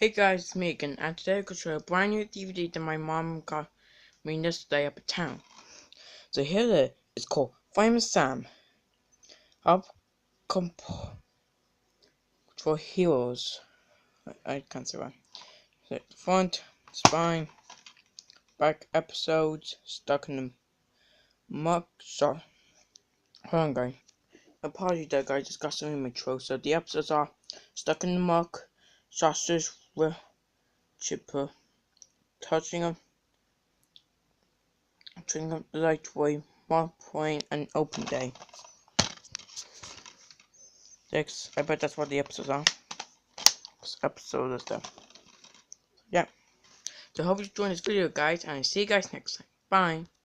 Hey guys, it's me again, and today I'm going to show a brand new DVD that my mom got me yesterday up in town. So here it is. It's called Fireman Sam. Up for Heroes. I can't say why. So the front, spine, back episodes, stuck in the muck. Hold on, guys. Apologies there, guys. Just got something in my throat. So the episodes are stuck in the muck, sausage with chipper, touching them. Turning up the light way, Mark Twain, and Open Day. I bet that's what the episodes are. This episode is there. Yeah. So I hope you enjoyed this video, guys, and I'll see you guys next time. Bye.